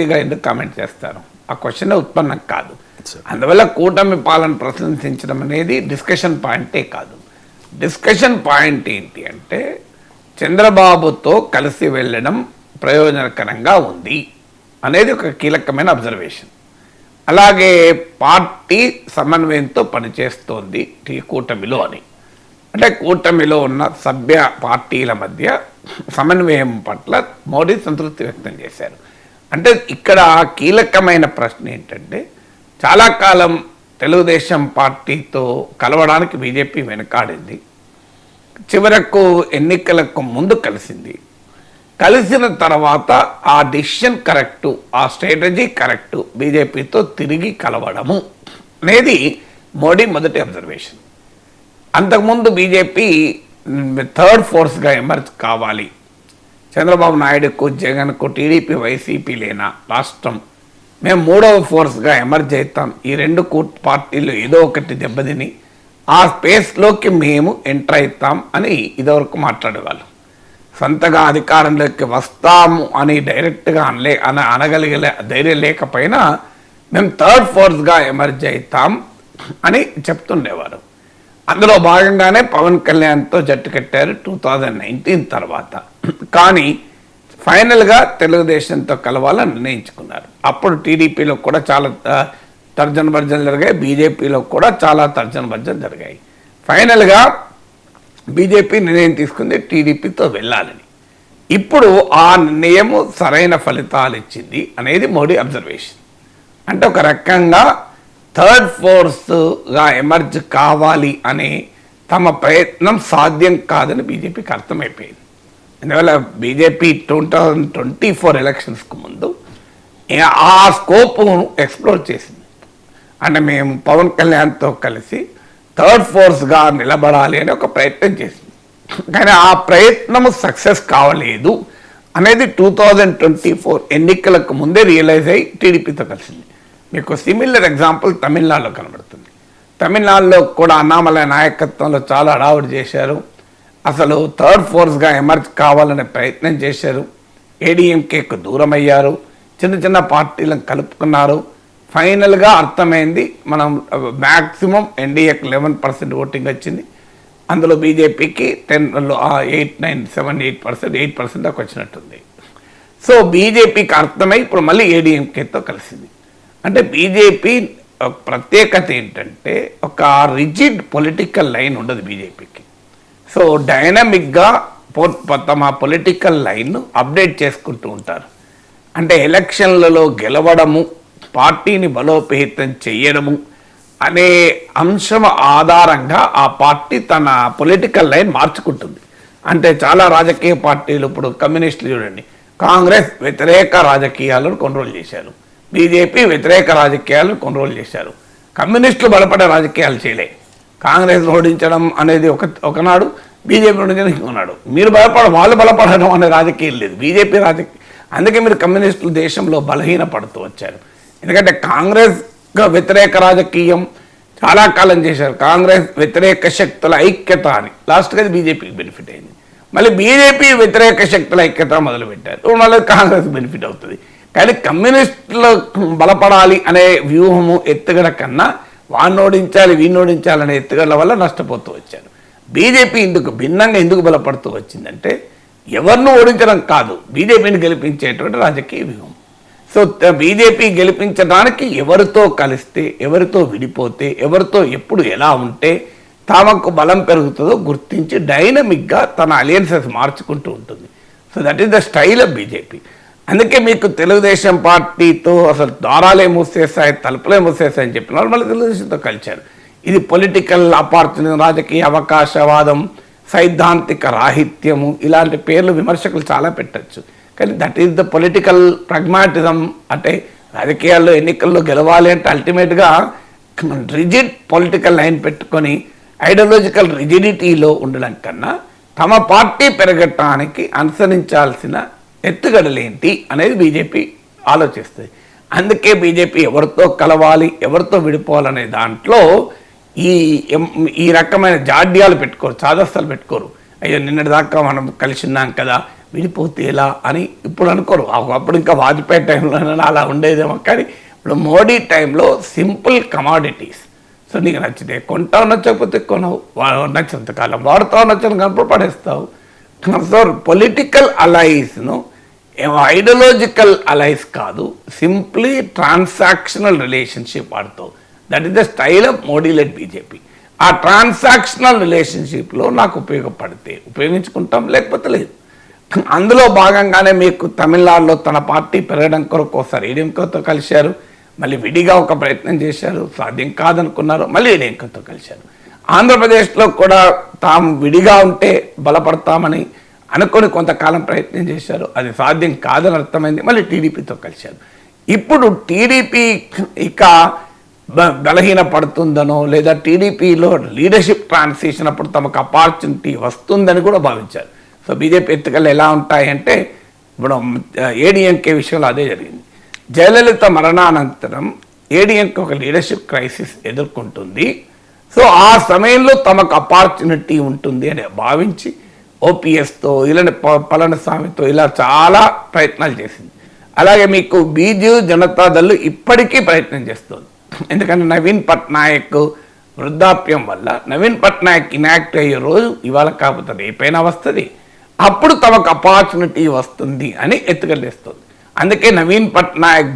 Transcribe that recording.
ఎందుకు కామెంట్ చేస్తారు? ఆ క్వశ్చన్ ఉత్పన్నం కాదు. అందువల్ల కూటమి పాలన ప్రశంసించడం అనేది డిస్కషన్ పాయింటే కాదు. డిస్కషన్ పాయింట్ ఏంటి అంటే చంద్రబాబుతో కలిసి వెళ్ళడం ప్రయోజనకరంగా ఉంది అనేది ఒక కీలకమైన అబ్జర్వేషన్. అలాగే పార్టీ సమన్వయంతో పనిచేస్తోంది కూటమిలో అని, అంటే కూటమిలో ఉన్న సభ్య పార్టీల మధ్య సమన్వయం పట్ల మోడీ సంతృప్తి వ్యక్తం చేశారు. అంటే ఇక్కడ కీలకమైన ప్రశ్న ఏంటంటే చాలా కాలం తెలుగుదేశం పార్టీతో కలవడానికి బీజేపీ వెనకాడింది. చివరకు ఎన్నికలకు ముందు కలిసింది. కలిసిన తర్వాత ఆ డిసిషన్ కరెక్టు, ఆ స్ట్రాటజీ కరెక్టు, బీజేపీతో తిరిగి కలవడము అనేది మోడీ మొదటి అబ్జర్వేషన్. అంతకుముందు బీజేపీ థర్డ్ ఫోర్స్గా ఎమర్జ్ కావాలి, చంద్రబాబు నాయుడుకు, జగన్కు, టీడీపీ, వైసీపీ లేనా రాష్ట్రం, మేము మూడవ ఫోర్స్గా ఎమర్జ్ అవుతాం, ఈ రెండు పార్టీలు ఏదో ఒకటి దెబ్బతిని ఆ స్పేస్లోకి మేము ఎంటర్ అవుతాం అని ఇదివరకు మాట్లాడేవాళ్ళు. సొంతగా అధికారంలోకి వస్తాము అని డైరెక్ట్గా అనగలిగే ధైర్యం లేకపోయినా మేము థర్డ్ ఫోర్స్గా ఎమర్జ్ అవుతాం అని చెప్తుండేవారు. అందులో భాగంగానే పవన్ కళ్యాణ్తో జట్టు కట్టారు 2019 తర్వాత. కానీ ఫైనల్గా తెలుగుదేశంతో కలవాలని నిర్ణయించుకున్నారు. అప్పుడు టీడీపీలో కూడా చాలా తర్జన భర్జనలు జరిగాయి, బీజేపీలో కూడా చాలా తర్జన భర్జనలు జరిగాయి. ఫైనల్గా బీజేపీ నిర్ణయం తీసుకుంది టీడీపీతో వెళ్ళాలని. ఇప్పుడు ఆ నిర్ణయము సరైన ఫలితాలు ఇచ్చింది అనేది మోడీ అబ్జర్వేషన్. అంటే ఒక రకంగా థర్డ్ ఫోర్స్గా ఎమర్జ్ కావాలి అనే తమ ప్రయత్నం సాధ్యం కాదని బీజేపీకి అర్థమైపోయింది. అందువల్ల బీజేపీ 2024 ఎలక్షన్స్కు ముందు ఆ స్కోప్ను ఎక్స్ప్లోర్ చేసింది. అంటే మేము పవన్ కళ్యాణ్తో కలిసి థర్డ్ ఫోర్స్గా నిలబడాలి అని ఒక ప్రయత్నం చేసింది. కానీ ఆ ప్రయత్నము సక్సెస్ కావలేదు అనేది 2024 ఎన్నికలకు ముందే రియలైజ్ అయ్యి టీడీపీతో కలిసింది. మీకు సిమిలర్ ఎగ్జాంపుల్ తమిళనాడులో కనబడుతుంది. తమిళనాడులో కూడా అన్నామలై నాయకత్వంలో చాలా హడావుడి చేశారు. అసలు థర్డ్ ఫోర్స్గా ఎమర్జ్ కావాలనే ప్రయత్నం చేశారు. ఏడీఎంకేకు దూరం అయ్యారు, చిన్న చిన్న పార్టీలను కలుపుకున్నారు. ఫైనల్గా అర్థమైంది, మనం మ్యాక్సిమం ఎన్డీఏకి 11% ఓటింగ్ వచ్చింది. అందులో బీజేపీకి 8% దాకా వచ్చినట్టుంది. సో బీజేపీకి అర్థమై ఇప్పుడు మళ్ళీ ఏడీఎంకేతో కలిసింది. అంటే బీజేపీ ప్రత్యేకత ఏంటంటే ఒక రిజిడ్ పొలిటికల్ లైన్ ఉండదు బీజేపీకి. సో డైనమిక్గా తమ పొలిటికల్ లైన్ అప్డేట్ చేసుకుంటూ ఉంటారు. అంటే ఎలక్షన్లలో గెలవడము, పార్టీని బలోపేతం చేయడము అనే అంశం ఆధారంగా ఆ పార్టీ తన పొలిటికల్ లైన్ మార్చుకుంటుంది. అంటే చాలా రాజకీయ పార్టీలు, ఇప్పుడు కమ్యూనిస్టులు చూడండి, కాంగ్రెస్ వ్యతిరేక రాజకీయాలను కంట్రోల్ చేశారు, బీజేపీ వ్యతిరేక రాజకీయాలను కంట్రోల్ చేశారు. కమ్యూనిస్టులు బలపడే రాజకీయాలు చేయలే. కాంగ్రెస్ ఓడించడం అనేది ఒకనాడు, బీజేపీ ఓడించడం ఇంకొనాడు. వాళ్ళు బలపడడం అనే రాజకీయం లేదు బీజేపీ రాజకీయం. అందుకే మీరు కమ్యూనిస్టులు దేశంలో బలహీనపడుతూ వచ్చారు. ఎందుకంటే కాంగ్రెస్ వ్యతిరేక రాజకీయం చాలా కాలం చేశారు. కాంగ్రెస్ వ్యతిరేక శక్తుల ఐక్యత అని లాస్ట్గా బీజేపీకి బెనిఫిట్ అయింది. మళ్ళీ బీజేపీ వ్యతిరేక శక్తుల ఐక్యత మొదలుపెట్టారు, మళ్ళీ కాంగ్రెస్ బెనిఫిట్ అవుతుంది. కానీ కమ్యూనిస్టులు బలపడాలి అనే వ్యూహము ఎత్తుగడ కన్నా వాడిని ఓడించాలి వీడిని ఓడించాలి అనే ఎత్తుగడల వల్ల నష్టపోతూ వచ్చారు. బీజేపీ భిన్నంగా ఎందుకు బలపడుతూ వచ్చిందంటే ఎవరిని ఓడించడం కాదు, బీజేపీని గెలిపించేటువంటి రాజకీయ వ్యూహం. సో బీజేపీ గెలిపించడానికి ఎవరితో కలిస్తే, ఎవరితో విడిపోతే, ఎవరితో ఎప్పుడు ఎలా ఉంటే తమకు బలం పెరుగుతుందో గుర్తించి డైనమిక్గా తన అలయన్సెస్ మార్చుకుంటూ ఉంటుంది. So that is the style of BJP. అందుకే మీకు తెలుగుదేశం పార్టీతో అసలు ద్వారాలే మూసేస్తాయి, తలుపులే మూసేస్తాయని చెప్పిన వాళ్ళు మళ్ళీ తెలుగుదేశంతో కలిశారు. ఇది పొలిటికల్ ఆపర్చునిటీ, రాజకీయ అవకాశవాదం, సైద్ధాంతిక రాహిత్యము, ఇలాంటి పేర్లు విమర్శకులు చాలా పెట్టచ్చు. కానీ that is the political pragmatism. అంటే రాజకీయాల్లో ఎన్నికల్లో గెలవాలి అంటే అల్టిమేట్గా రిజిడ్ పొలిటికల్ లైన్ పెట్టుకొని ఐడియాలజికల్ రిజిడిటీలో ఉండడం కన్నా తమ పార్టీ పెరగటానికి అనుసరించాల్సిన ఎత్తుగడలేంటి అనేది బీజేపీ ఆలోచిస్తుంది. అందుకే బీజేపీ ఎవరితో కలవాలి, ఎవరితో విడిపోవాలనే దాంట్లో ఈ రకమైన జాడ్యాలు పెట్టుకోరు, చాదస్తాలు పెట్టుకోరు. అయ్యో నిన్నటి దాకా మనం కలిసి ఉన్నాం కదా, విడిపోతే ఎలా అని ఇప్పుడు అనుకోరు. అప్పుడు ఇంకా వాజ్పేయి టైంలో అలా ఉండేదేమో, కానీ ఇప్పుడు మోడీ టైంలో సింపుల్ కమాడిటీస్. సో నీకు నచ్చితే కొంటావు, నచ్చకపోతే కొనవు, నచ్చినంత కాలం వాడుతావు, నచ్చినప్పుడు పడేస్తావు. సో పొలిటికల్ అలైస్ను ఐడియాలజికల్ అలైస్ కాదు, సింప్లీ ట్రాన్సాక్షనల్ రిలేషన్షిప్ వాడుతావు. That is the style of Modi led BJP. ఆ ట్రాన్సాక్షనల్ రిలేషన్షిప్లో నాకు ఉపయోగపడితే ఉపయోగించుకుంటాం, లేకపోతే లేదు. అందులో భాగంగానే మీకు తమిళనాడులో తన పార్టీ పెరగడం కొరకు ఒకసారి ఏడీఎంకేతో కలిశారు, మళ్ళీ విడిగా ఒక ప్రయత్నం చేశారు, సాధ్యం కాదనుకున్నారు, మళ్ళీ ఏడీఎంకేతో కలిశారు. ఆంధ్రప్రదేశ్లో కూడా తాము విడిగా ఉంటే బలపడతామని అనుకొని కొంతకాలం ప్రయత్నం చేశారు, అది సాధ్యం కాదని అర్థమైంది, మళ్ళీ టీడీపీతో కలిశారు. ఇప్పుడు టీడీపీ ఇక బలహీన పడుతుందనో లేదా టీడీపీలో లీడర్షిప్ ట్రాన్సిషన్ అప్పుడు తమకు అపార్చునిటీ వస్తుందని కూడా భావించారు. సో బీజేపీ ఎత్తుకలు ఎలా ఉంటాయంటే ఇప్పుడు ఏడీఎంకే విషయంలో అదే జరిగింది. జయలలిత మరణానంతరం ఏడీఎంకే ఒక లీడర్షిప్ క్రైసిస్ ఎదుర్కొంటుంది. సో ఆ సమయంలో తమకు అపార్చునిటీ ఉంటుంది అని భావించి ఓపీఎస్తో ఇలా పళనిస్వామితో ఇలా చాలా ప్రయత్నాలు చేసింది. అలాగే మీకు బీజు జనతాదళ్ ఇప్పటికీ ప్రయత్నం చేస్తుంది. ఎందుకంటే నవీన్ పట్నాయక్ వృద్ధాప్యం వల్ల నవీన్ పట్నాయక్ ఇనాక్టివ్ అయ్యే రోజు ఇవాళ కాకపోతే రేపైనా వస్తుంది, అప్పుడు తమకు అపార్చునిటీ వస్తుంది అని ఎత్తుకెళ్ళేస్తుంది. అందుకే నవీన్ పట్నాయక్